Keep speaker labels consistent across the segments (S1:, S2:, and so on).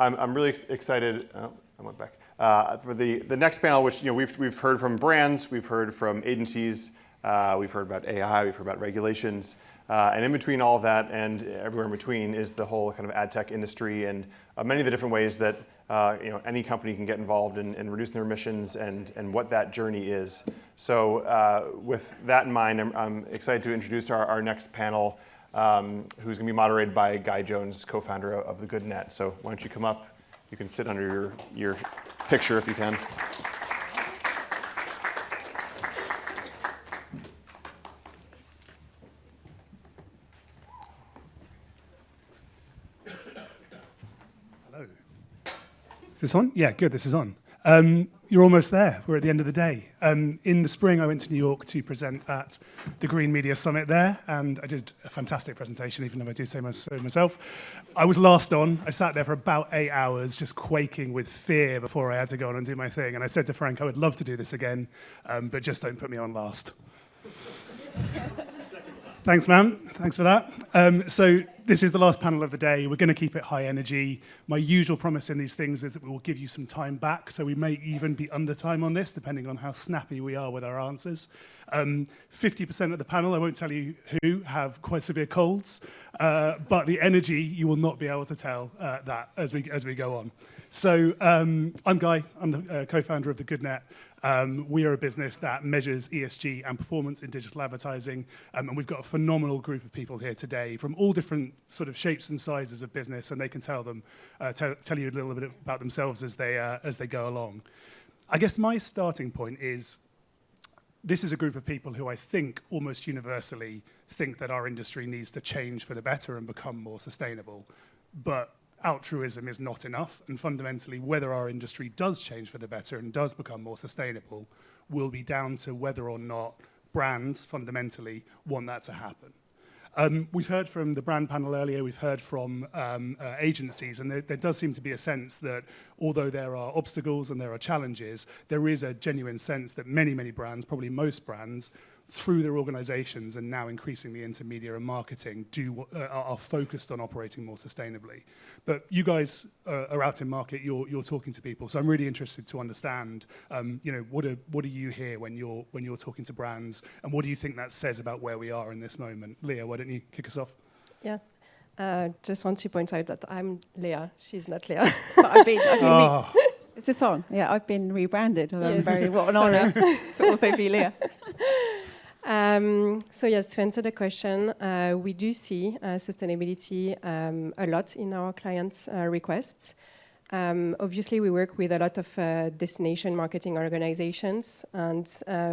S1: I'm really excited. Oh, I went back for the next panel, which we've heard from brands, we've heard from agencies, we've heard about AI, we've heard about regulations, and in between all of that and everywhere in between is the whole kind of ad tech industry and many of the different ways that any company can get involved in reducing their emissions and what that journey is. So with that in mind, I'm excited to introduce our next panel, who's going to be moderated by Guy Jones, co-founder of the GoodNet. So why don't you come up? You can sit under your picture if you can.
S2: Hello. Is this on? Yeah, good, this is on. You're almost there. We're at the end of the day. In the spring, I went to New York to present at the Green Media Summit there, and I did a fantastic presentation, even if I do say so myself. I was last on. I sat there for about 8 hours, just quaking with fear before I had to go on and do my thing. And I said to Frank, I would love to do this again, but just don't put me on last. Thanks, man. Thanks for that. So this is the last panel of the day. We're going to keep it high energy. My usual promise in these things is that we will give you some time back, so we may even be under time on this, depending on how snappy we are with our answers. 50% of the panel, I won't tell you who, have quite severe colds, but the energy, you will not be able to tell that as we go on. So I'm Guy. I'm the co-founder of the GoodNet. We are a business that measures ESG and performance in digital advertising, and we've got a phenomenal group of people here today from all different sort of shapes and sizes of business, and they can tell you a little bit about themselves as they go along. I guess my starting point is this is a group of people who I think almost universally think that our industry needs to change for the better and become more sustainable, but altruism is not enough, and fundamentally whether our industry does change for the better and does become more sustainable will be down to whether or not brands fundamentally want that to happen. We've heard from the brand panel earlier, we've heard from agencies, and there does seem to be a sense that although there are obstacles and there are challenges, there is a genuine sense that many, many brands, probably most brands, through their organizations and now increasingly into media and marketing are focused on operating more sustainably. But you guys are out in market, you're talking to people, so I'm really interested to understand, what do you hear when you're talking to brands, and what do you think that says about where we are in this moment? Lea, why don't you kick us off?
S3: Yeah. Just want to point out that I'm Lea, she's not Lea.
S4: But I've been is this on? Yeah, I've been rebranded.
S3: Yes.
S4: What an honour to also be Lea.
S3: So yes, to answer the question, we do see sustainability a lot in our clients' requests. Obviously, we work with a lot of destination marketing organizations, and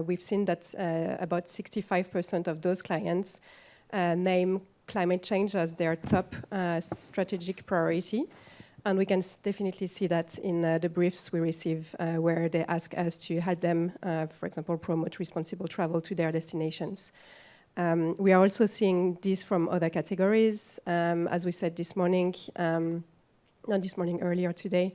S3: we've seen that about 65% of those clients name climate change as their top strategic priority. And we can definitely see that in the briefs we receive where they ask us to help them, for example, promote responsible travel to their destinations. We are also seeing this from other categories. As we said this morning, not this morning, earlier today,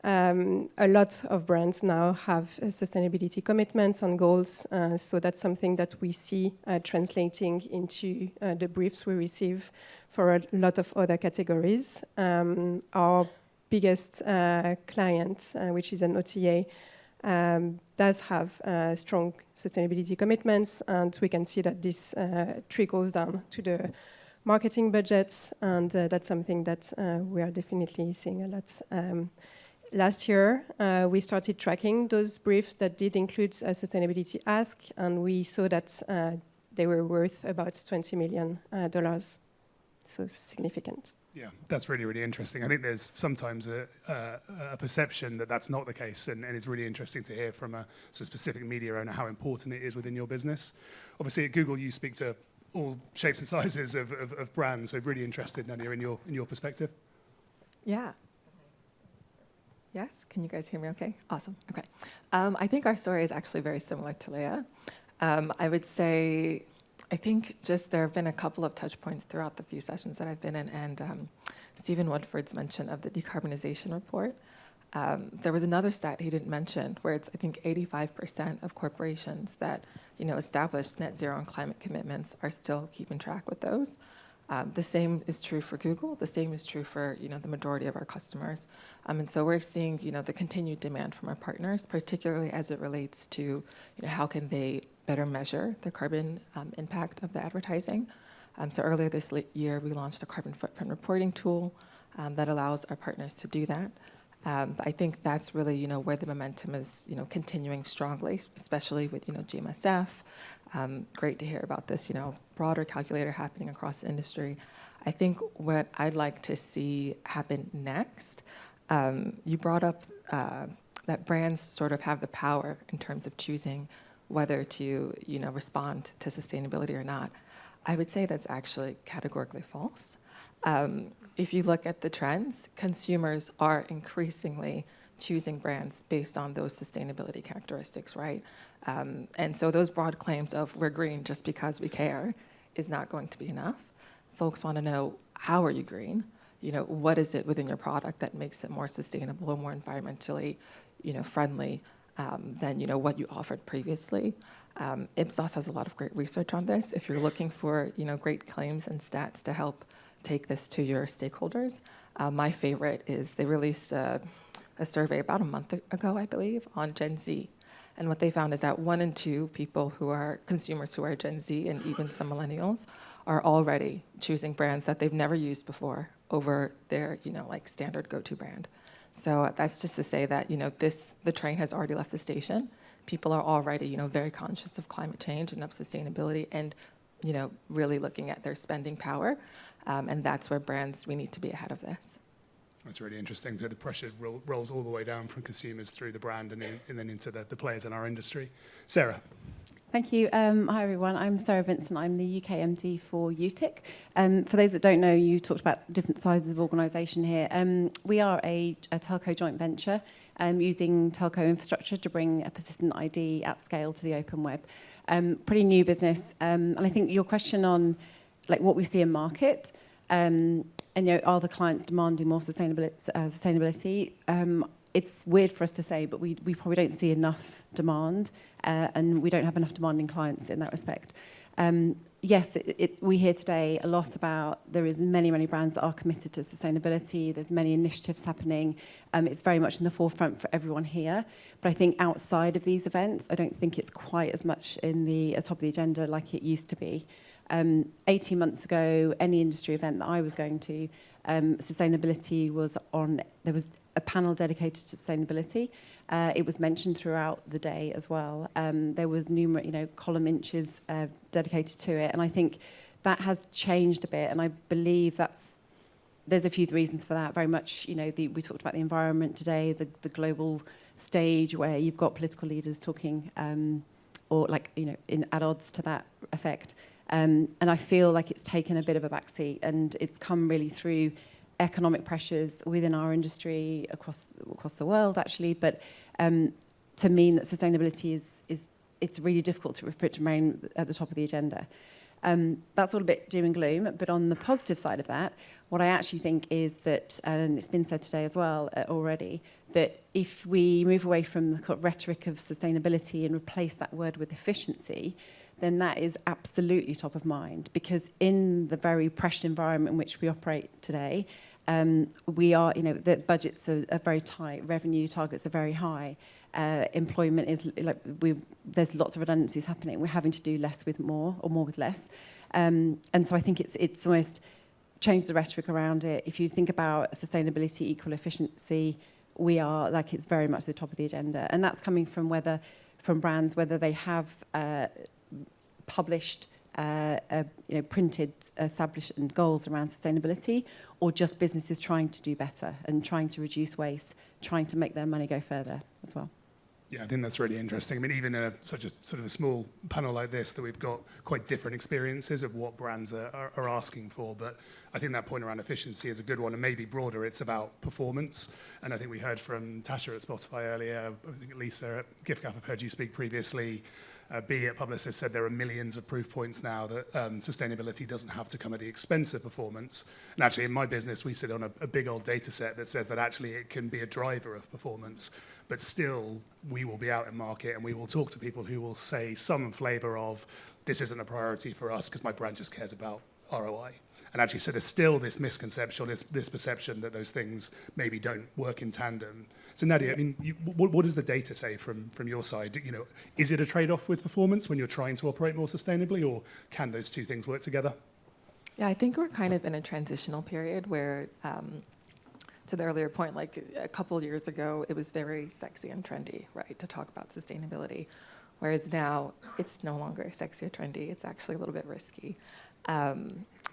S3: a lot of brands now have sustainability commitments and goals. So that's something that we see translating into the briefs we receive for a lot of other categories. Our biggest client, which is an OTA, does have strong sustainability commitments, and we can see that this trickles down to the marketing budgets, and that's something that we are definitely seeing a lot. Last year, we started tracking those briefs that did include a sustainability ask, and we saw that they were worth about $20 million. So significant.
S2: Yeah, that's really, really interesting. I think there's sometimes a perception that that's not the case, and it's really interesting to hear from a sort of specific media owner how important it is within your business. Obviously, at Google, you speak to all shapes and sizes of brands, so really interested, Nadia, in your perspective.
S5: Yeah. Yes, can you guys hear me okay? Awesome, okay. I think our story is actually very similar to Lea. I would say, I think just there have been a couple of touch points throughout the few sessions that I've been in, and Stephen Woodford's mention of the decarbonization report. There was another stat he didn't mention, where it's, I think, 85% of corporations that established net zero and climate commitments are still keeping track with those. The same is true for Google. The same is true for the majority of our customers. And so we're seeing the continued demand from our partners, particularly as it relates to how can they better measure the carbon impact of the advertising. So earlier this year, we launched a carbon footprint reporting tool that allows our partners to do that. I think that's really where the momentum is continuing strongly, especially with GMSF. Great to hear about this broader calculator happening across the industry. I think what I'd like to see happen next, you brought up that brands sort of have the power in terms of choosing whether to respond to sustainability or not. I would say that's actually categorically false. If you look at the trends, consumers are increasingly choosing brands based on those sustainability characteristics, right? And so those broad claims of we're green just because we care is not going to be enough. Folks want to know, how are you green? What is it within your product that makes it more sustainable or more environmentally friendly than what you offered previously? Ipsos has a lot of great research on this. If you're looking for great claims and stats to help take this to your stakeholders, my favorite is they released a survey about a month ago, I believe, on Gen Z. And what they found is that 1 in 2 people who are consumers who are Gen Z and even some millennials are already choosing brands that they've never used before over their standard go-to brand. So that's just to say that the train has already left the station. People are already very conscious of climate change and of sustainability, and really looking at their spending power. And that's where we need to be ahead of this.
S2: That's really interesting. So the pressure rolls all the way down from consumers through the brand and then into the players in our industry. Sarah.
S4: Thank you. Hi, everyone. I'm Sara Vincent. I'm the UK MD for Utiq. For those that don't know, you talked about different sizes of organisation here. We are a telco joint venture using telco infrastructure to bring a persistent ID at scale to the open web. Pretty new business. And I think your question on what we see in market, and are the clients demanding more sustainability? It's weird for us to say, but we probably don't see enough demand, and we don't have enough demanding clients in that respect. Yes, we hear today a lot about there is many brands that are committed to sustainability. There's many initiatives happening. It's very much in the forefront for everyone here. But I think outside of these events, I don't think it's quite as much at the top of the agenda like it used to be. 18 months ago, any industry event that I was going to, sustainability was on. There was a panel dedicated to sustainability. It was mentioned throughout the day as well. There was numerous, column inches dedicated to it, and I think that has changed a bit. And I believe there's a few reasons for that. Very much, we talked about the environment today, the global stage where you've got political leaders talking, or in at odds to that effect. And I feel like it's taken a bit of a backseat, and it's come really through economic pressures within our industry across the world, actually. But to mean that sustainability it's really difficult for it to remain at the top of the agenda. That's all a bit doom and gloom. But on the positive side of that, what I actually think is that, and it's been said today as well already, that if we move away from the rhetoric of sustainability and replace that word with efficiency, then that is absolutely top of mind, because in the very pressured environment in which we operate today, we are, the budgets are very tight, revenue targets are very high, employment is there's lots of redundancies happening. We're having to do less with more, or more with less, and so I think it's almost changed the rhetoric around it. If you think about sustainability equal efficiency, we are it's very much the top of the agenda, and that's coming from brands, whether they have published, printed, established goals around sustainability, or just businesses trying to do better and trying to reduce waste, trying to make their money go further as well.
S2: Yeah, I think that's really interesting. I mean, even in such a sort of a small panel like this, that we've got quite different experiences of what brands are asking for. But I think that point around efficiency is a good one, and maybe broader, it's about performance. And I think we heard from Tasha at Spotify earlier. I think Lisa at GiftGaff, I've heard you speak previously. B at Publicis said there are millions of proof points now that sustainability doesn't have to come at the expense of performance. And actually, in my business, we sit on a big old data set that says that actually it can be a driver of performance. But still, we will be out in market and we will talk to people who will say some flavour of, this isn't a priority for us because my brand just cares about ROI. And actually, so there's still this misconception, this perception that those things maybe don't work in tandem. So Nadia, I mean, what does the data say from your side? You know, is it a trade-off with performance when you're trying to operate more sustainably, or can those two things work together?
S5: Yeah, I think we're kind of in a transitional period where, to the earlier point, like a couple years ago, it was very sexy and trendy, right, to talk about sustainability. Whereas now, it's no longer sexy or trendy. It's actually a little bit risky.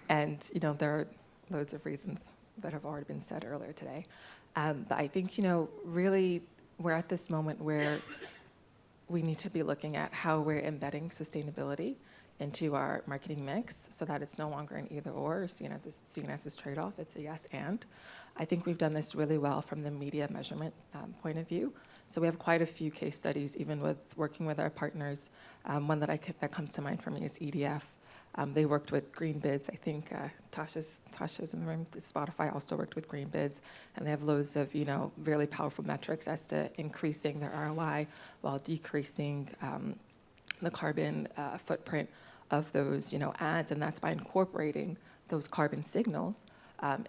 S5: And, you know, there are loads of reasons that have already been said earlier today. But I think, you know, really, we're at this moment where we need to be looking at how we're embedding sustainability into our marketing mix so that it's no longer an either or seen as this trade-off. It's a yes and. I think we've done this really well from the media measurement point of view. So we have quite a few case studies, even with working with our partners. One that comes to mind for me is EDF. They worked with Green Bids. I think Tasha's in the room. Spotify also worked with Green Bids, and they have loads of, you know, really powerful metrics as to increasing their ROI while decreasing the carbon footprint of those, you know, ads, and that's by incorporating those carbon signals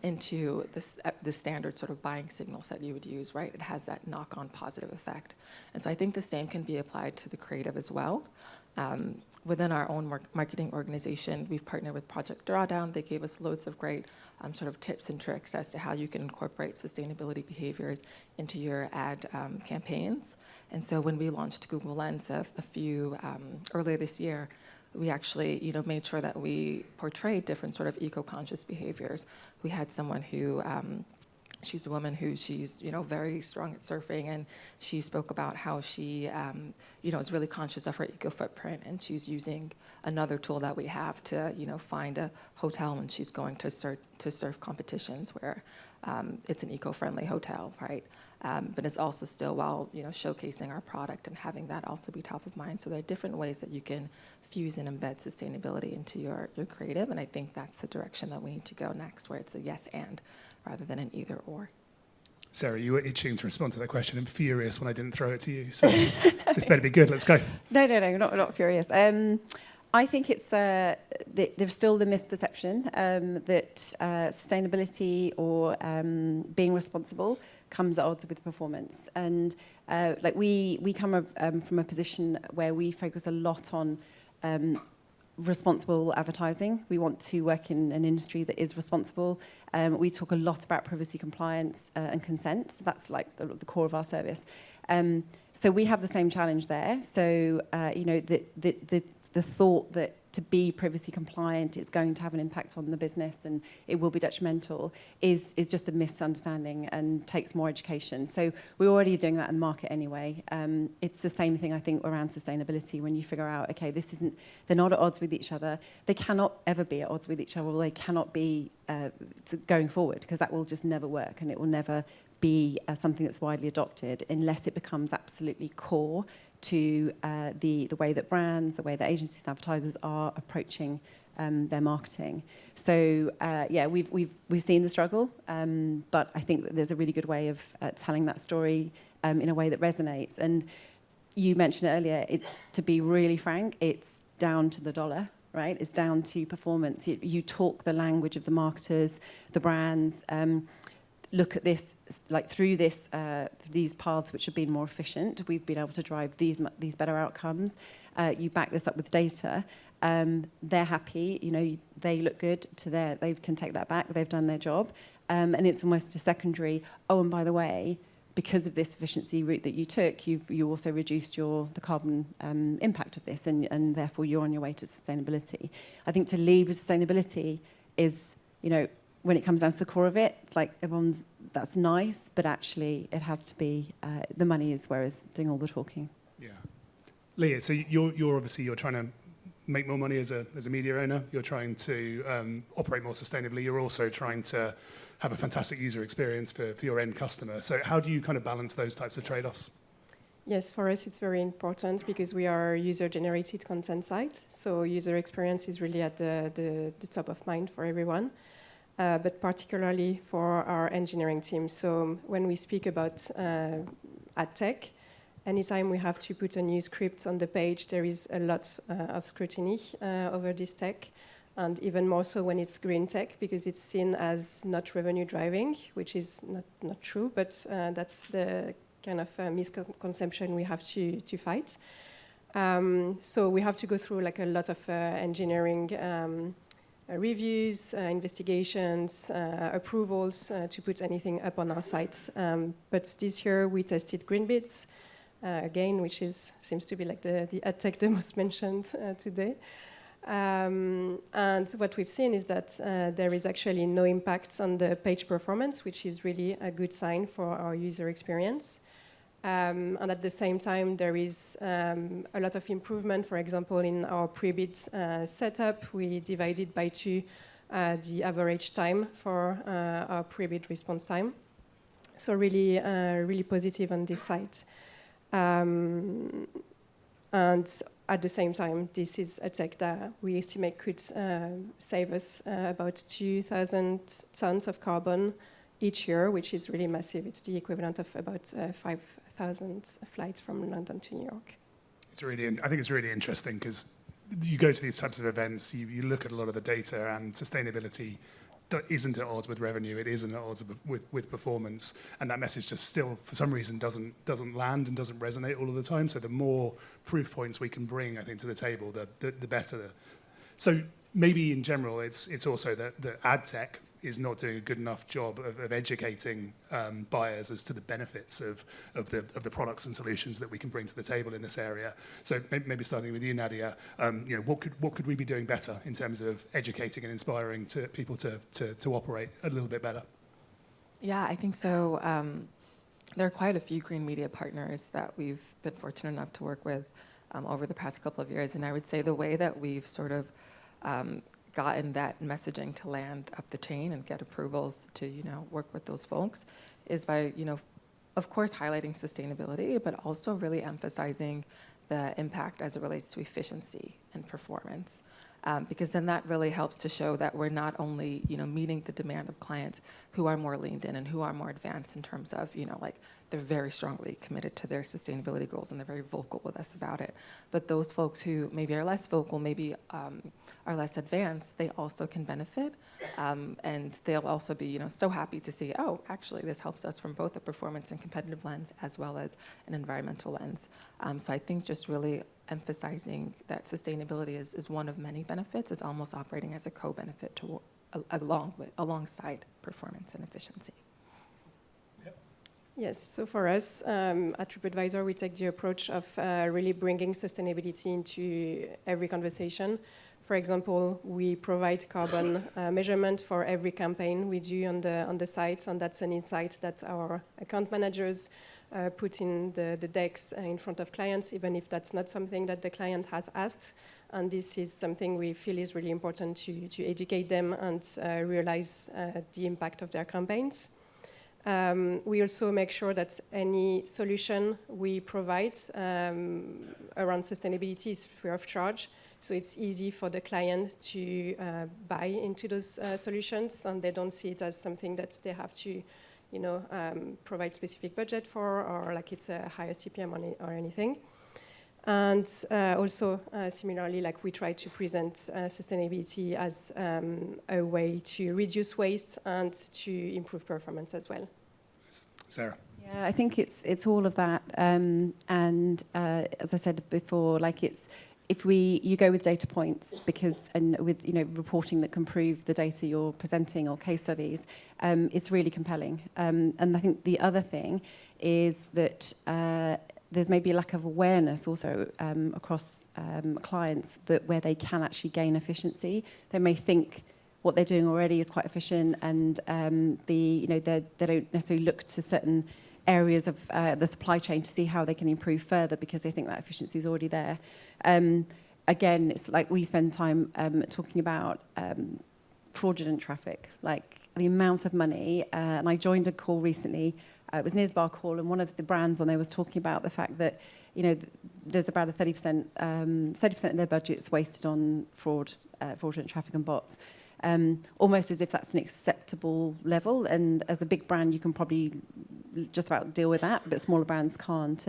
S5: into the standard sort of buying signals that you would use, right? It has that knock-on positive effect. And so I think the same can be applied to the creative as well. Within our own marketing organization, we've partnered with Project Drawdown. They gave us loads of great sort of tips and tricks as to how you can incorporate sustainability behaviors into your ad campaigns. And so when we launched Google Lens a few earlier this year, we actually, you know, made sure that we portrayed different sort of eco-conscious behaviors. We had someone who she's a woman who she's, you know, very strong at surfing, and she spoke about how she, you know, is really conscious of her eco footprint, and she's using another tool that we have to, you know, find a hotel when she's going to surf competitions where it's an eco-friendly hotel, right? But it's also still while, you know, showcasing our product and having that also be top of mind. So there are different ways that you can fuse and embed sustainability into your creative, and I think that's the direction that we need to go next, where it's a yes and rather than an either or.
S2: Sarah, you were itching to respond to that question. I'm furious when I didn't throw it to you, so this better be good. Let's go.
S4: No, not furious. I think it's there's still the misperception that sustainability or being responsible comes at odds with performance. And like we come from a position where we focus a lot on responsible advertising. We want to work in an industry that is responsible. We talk a lot about privacy compliance and consent. So that's like the core of our service. So we have the same challenge there. So you know, the thought that to be privacy compliant is going to have an impact on the business and it will be detrimental is just a misunderstanding and takes more education. So we're already doing that in the market anyway. It's the same thing, I think, around sustainability when you figure out, okay, they're not at odds with each other. They cannot ever be at odds with each other, or they cannot be going forward, because that will just never work, and it will never be something that's widely adopted unless it becomes absolutely core to the way that brands, the way that agencies and advertisers are approaching their marketing. So yeah, we've seen the struggle, but I think that there's a really good way of telling that story in a way that resonates. And you mentioned earlier, it's, to be really frank, it's down to the dollar, right? It's down to performance. You talk the language of the marketers, the brands. Look at this, like through this, these paths which have been more efficient, we've been able to drive these better outcomes. You back this up with data. They're happy, you know, they look good to they can take that back, they've done their job. And it's almost a secondary, oh, and by the way, because of this efficiency route that you took, you also reduced the carbon impact of this, and therefore you're on your way to sustainability. I think to lead with sustainability is, you know, when it comes down to the core of it, it's like that's nice, but actually it has to be, the money is where it's doing all the talking.
S2: Yeah. Lea, so you're obviously trying to make more money as a media owner. You're trying to operate more sustainably. You're also trying to have a fantastic user experience for your end customer. So how do you kind of balance those types of trade-offs?
S3: Yes, for us it's very important because we are a user-generated content site. So user experience is really at the top of mind for everyone. But particularly for our engineering team. So when we speak about ad tech, anytime we have to put a new script on the page, there is a lot of scrutiny over this tech. and even more so when it's green tech, because it's seen as not revenue driving, which is not true, but that's the kind of misconception we have to fight. So we have to go through like a lot of engineering reviews, investigations, approvals to put anything up on our sites. But this year we tested green bits, again, which seems to be like the EdTech the most mentioned today. And what we've seen is that there is actually no impact on the page performance, which is really a good sign for our user experience. And at the same time, there is a lot of improvement. For example, in our pre-bid setup, we divided by 2 the average time for our pre-bid response time. So really, really positive on this side. And at the same time, this is a tech that we estimate could save us about 2,000 tons of carbon each year, which is really massive. It's the equivalent of about 5,000 flights from London to New York.
S2: I think it's really interesting because you go to these types of events, you look at a lot of the data, and sustainability isn't at odds with revenue. It isn't at odds with performance, and that message just still, for some reason, doesn't land and doesn't resonate all of the time. So the more proof points we can bring, I think, to the table, the better. So maybe in general, it's also that ad tech is not doing a good enough job of educating buyers as to the benefits of the products and solutions that we can bring to the table in this area. So maybe starting with you, Nadia, what could we be doing better in terms of educating and inspiring people to operate a little bit better?
S5: Yeah, I think so. There are quite a few green media partners that we've been fortunate enough to work with over the past couple of years, and I would say the way that we've sort of gotten that messaging to land up the chain and get approvals to, work with those folks is by, of course, highlighting sustainability, but also really emphasizing the impact as it relates to efficiency and performance. Because then that really helps to show that we're not only, meeting the demand of clients who are more leaned in and who are more advanced in terms of, they're very strongly committed to their sustainability goals and they're very vocal with us about it. But those folks who maybe are less vocal, maybe are less advanced, they also can benefit. And they'll also be, so happy to see, oh, actually, this helps us from both a performance and competitive lens as well as an environmental lens. So I think just really emphasizing that sustainability is one of many benefits, is almost operating as a co-benefit to alongside performance and efficiency.
S3: Yes, so for us at TripAdvisor, we take the approach of really bringing sustainability into every conversation. For example, we provide carbon measurement for every campaign we do on the site, and that's an insight that our account managers put in the decks in front of clients, even if that's not something that the client has asked. And this is something we feel is really important to educate them and realize the impact of their campaigns. We also make sure that any solution we provide around sustainability is free of charge. So it's easy for the client to buy into those solutions, and they don't see it as something that they have to, provide specific budget for, or like it's a higher CPM or anything. And also, similarly, like we try to present sustainability as a way to reduce waste and to improve performance as well.
S2: Sarah?
S4: Yeah, I think it's all of that. And as I said before, like if you go with data points and with reporting that can prove the data you're presenting or case studies, it's really compelling. And I think the other thing is that there's maybe a lack of awareness also across clients where they can actually gain efficiency. They may think what they're doing already is quite efficient, and they don't necessarily look to certain areas of the supply chain to see how they can improve further because they think that efficiency is already there. Again, it's like we spend time talking about fraudulent traffic, like the amount of money. And I joined a call recently. It was Nisbar call, and one of the brands on there was talking about the fact that there's about a 30% of their budget's wasted on fraudulent traffic and bots. Almost as if that's an acceptable level, and as a big brand you can probably just about deal with that, but smaller brands can't.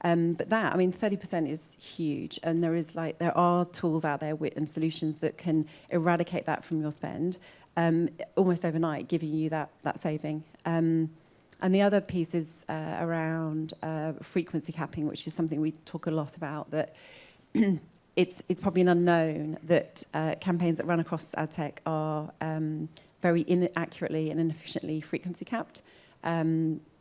S4: But that, I mean, 30% is huge, and there are tools out there and solutions that can eradicate that from your spend almost overnight, giving you that saving. And the other piece is around frequency capping, which is something we talk a lot about. That it's probably an unknown that campaigns that run across ad tech are very inaccurately and inefficiently frequency capped.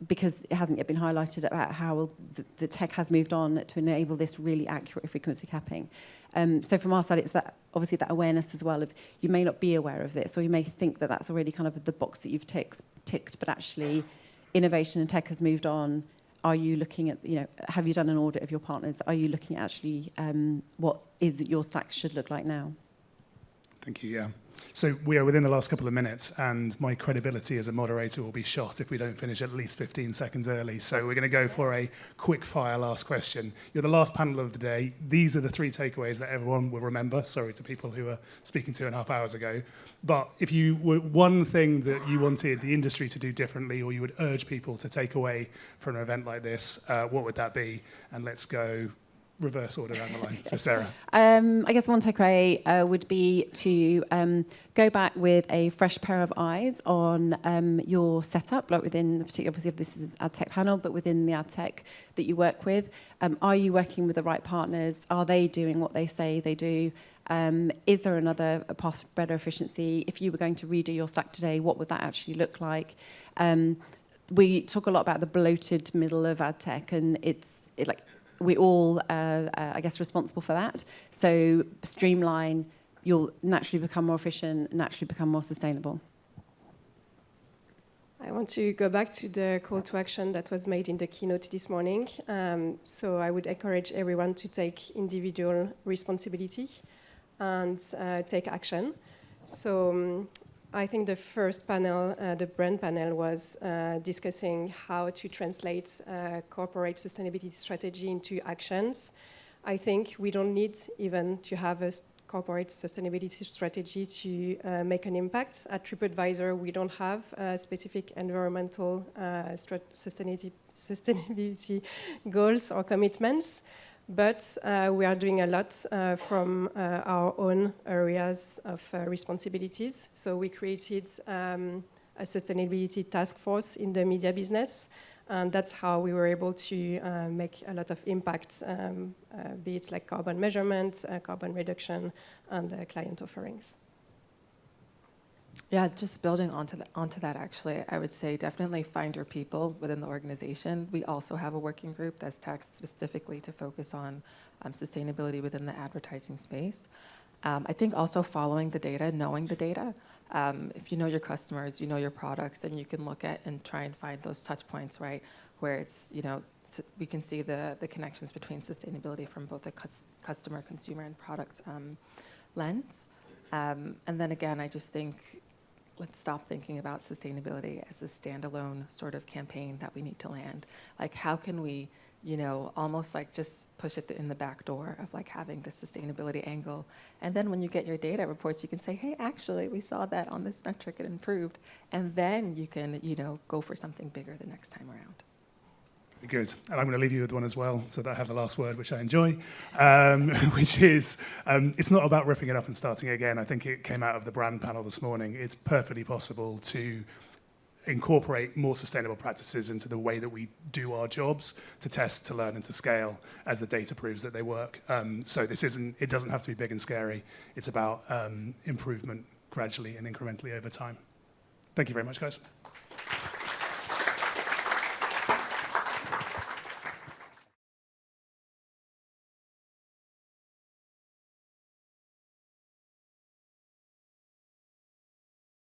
S4: Because it hasn't yet been highlighted about how the tech has moved on to enable this really accurate frequency capping. So from our side, it's obviously that awareness as well of you may not be aware of this, or you may think that that's already kind of the box that you've ticked, but actually innovation and tech has moved on. Are you looking at, have you done an audit of your partners? Are you looking at actually what is your stack should look like now?
S2: Thank you, yeah. So we are within the last couple of minutes, and my credibility as a moderator will be shot if we don't finish at least 15 seconds early. So we're going to go for a quick fire last question. You're the last panel of the day. These are the 3 takeaways that everyone will remember. Sorry to people who were speaking 2.5 hours ago. But if you were one thing that you wanted the industry to do differently, or you would urge people to take away from an event like this, what would that be? And let's go reverse order down the line. So Sarah.
S4: I guess one takeaway would be to go back with a fresh pair of eyes on your setup, like within, particularly obviously if this is an ad tech panel, but within the ad tech that you work with. Are you working with the right partners? Are they doing what they say they do? Is there another path for better efficiency? If you were going to redo your stack today, what would that actually look like? We talk a lot about the bloated middle of ad tech, and we're all, I guess, responsible for that. So streamline, you'll naturally become more efficient, naturally become more sustainable.
S3: I want to go back to the call to action that was made in the keynote this morning. So I would encourage everyone to take individual responsibility and take action. So I think the first panel, the brand panel, was discussing how to translate corporate sustainability strategy into actions. I think we don't need even to have a corporate sustainability strategy to make an impact. At TripAdvisor, we don't have specific environmental sustainability goals or commitments. But we are doing a lot from our own areas of responsibilities. So we created a sustainability task force in the media business, and that's how we were able to make a lot of impact, be it like carbon measurement, carbon reduction, and client offerings.
S5: Yeah, just building onto that, actually, I would say definitely find your people within the organization. We also have a working group that's tasked specifically to focus on sustainability within the advertising space. I think also following the data, knowing the data. If you know your customers, you know your products, then you can look at and try and find those touch points, right, where it's, we can see the connections between sustainability from both a customer, consumer, and product lens. And then again, I just think, let's stop thinking about sustainability as a standalone sort of campaign that we need to land. Like, how can we, almost like just push it in the back door of like having the sustainability angle. And then when you get your data reports, you can say, hey, actually, we saw that on this metric, it improved. And then you can, go for something bigger the next time around.
S2: Good. And I'm going to leave you with one as well, so that I have the last word, which I enjoy, which is, it's not about ripping it up and starting again. I think it came out of the brand panel this morning. It's perfectly possible to incorporate more sustainable practices into the way that we do our jobs, to test, to learn, and to scale as the data proves that they work. So it doesn't have to be big and scary. It's about improvement gradually and incrementally over time. Thank you very much, guys.